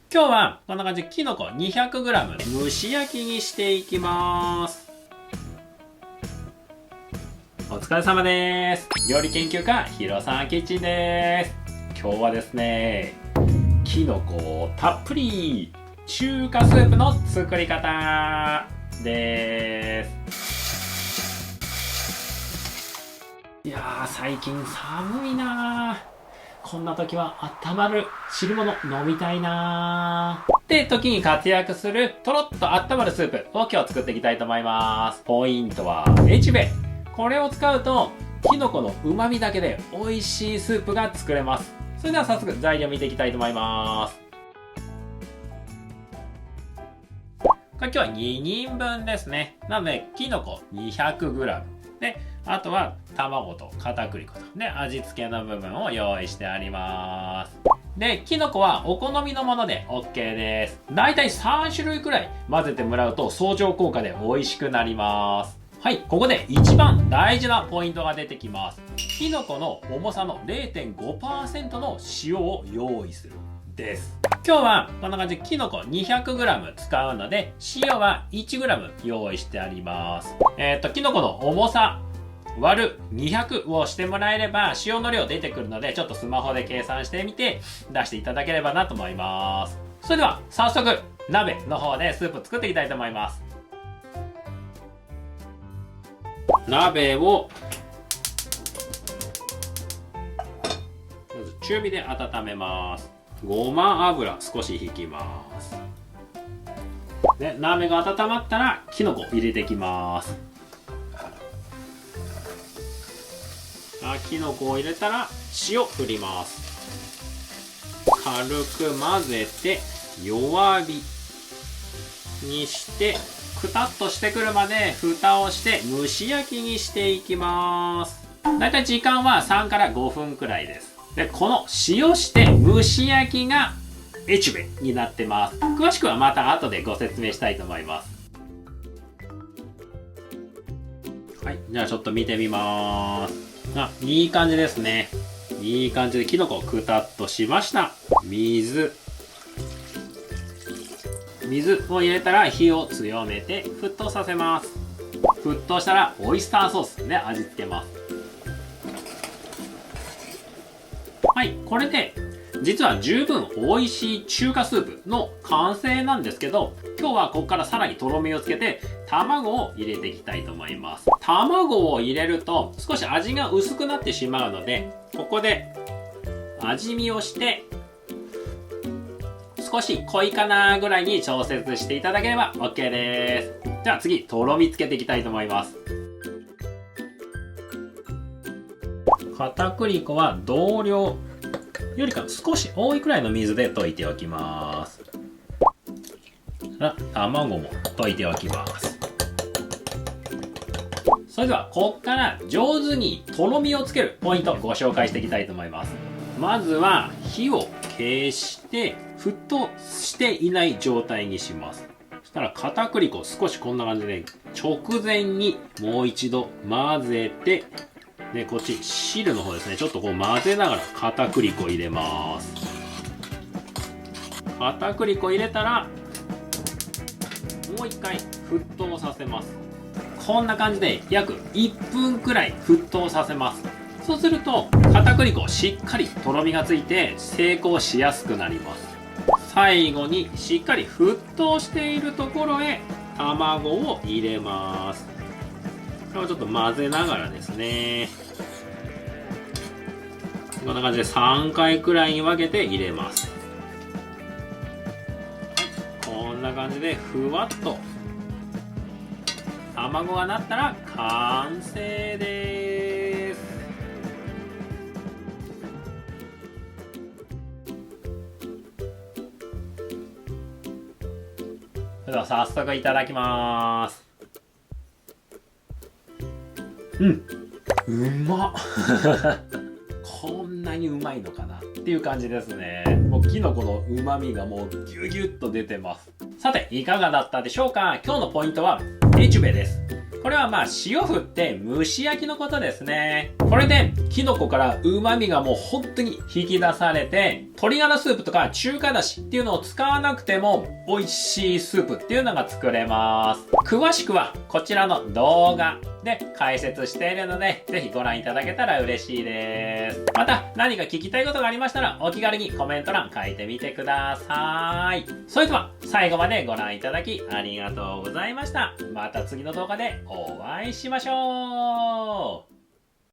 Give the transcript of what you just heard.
今日はこんな感じでキノコ 200g 蒸し焼きにしていきます。お疲れ様です。料理研究家ヒロさんキッチンです。今日はですね、キノコたっぷり中華スープの作り方です。いやー、最近寒いなー。こんな時は温まる汁物飲みたいなーって時に活躍するとろっと温まるスープを今日作っていきたいと思います。ポイントはエチベ。これを使うとキノコの旨味だけで美味しいスープが作れます。それでは早速材料見ていきたいと思います。これ今日は2人分ですね。なのでキノコ 200g で、あとは卵と片栗粉とで味付けの部分を用意してあります。で、キノコはお好みのもので OK です。だいたい3種類くらい混ぜてもらうと相乗効果で美味しくなります。はい、ここで一番大事なポイントが出てきます。キノコの重さの 0.5% の塩を用意するです。今日はこんな感じでキノコ 200g 使うので塩は 1g 用意してあります。キノコの重さ割る200をしてもらえれば塩の量出てくるので、ちょっとスマホで計算してみて出していただければなと思います。それでは早速鍋の方でスープ作っていきたいと思います。鍋をまず中火で温めます。ごま油少し引きます。で、鍋が温まったらキノコ入れていきます。キノコを入れたら塩振ります。軽く混ぜて弱火にしてくたっとしてくるまで蓋をして蒸し焼きにしていきます。だいたい時間は3から5分くらいです。で、この塩して蒸し焼きがエチュベになってます。詳しくはまた後でご説明したいと思います。はい、じゃあちょっと見てみます。いい感じですね。いい感じでキノコくたっとしました。水を入れたら火を強めて沸騰させます。沸騰したらオイスターソースで味付けます。はい、これで実は十分美味しい中華スープの完成なんですけど、今日はここからさらにとろみをつけて卵を入れていきたいと思います。卵を入れると少し味が薄くなってしまうので、ここで味見をして少し濃いかなぐらいに調節していただければ OK です。じゃあ次とろみつけていきたいと思います。片栗粉は同量よりか少し多いくらいの水で溶いておきます。卵も溶いておきます。それではここから上手にとろみをつけるポイントをご紹介していきたいと思います。まずは火を消して沸騰していない状態にします。そしたら片栗粉少しこんな感じで直前にもう一度混ぜて、でこっち汁の方ですね、ちょっとこう混ぜながら片栗粉入れます。片栗粉入れたらもう一回沸騰させます。こんな感じで約1分くらい沸騰させます。そうすると片栗粉しっかりとろみがついて成功しやすくなります。最後にしっかり沸騰しているところへ卵を入れます。これをちょっと混ぜながらですね、こんな感じで3回くらいに分けて入れます。こんな感じでふわっと卵がなったら完成です。それでは早速いただきます。うまっこんなにうまいのかなっていう感じですね。もうキノコの旨味がもうギュギュッと出てます。さていかがだったでしょうか。今日のポイントはエチュベです。これは塩振って蒸し焼きのことですね。これでキノコから旨味がもう本当に引き出されて、鶏ガラスープとか中華だしっていうのを使わなくても美味しいスープっていうのが作れます。詳しくはこちらの動画で解説しているので、ぜひご覧いただけたら嬉しいです。また何か聞きたいことがありましたらお気軽にコメント欄書いてみてください。それでは最後までご覧いただきありがとうございました。また次の動画でお会いしましょう。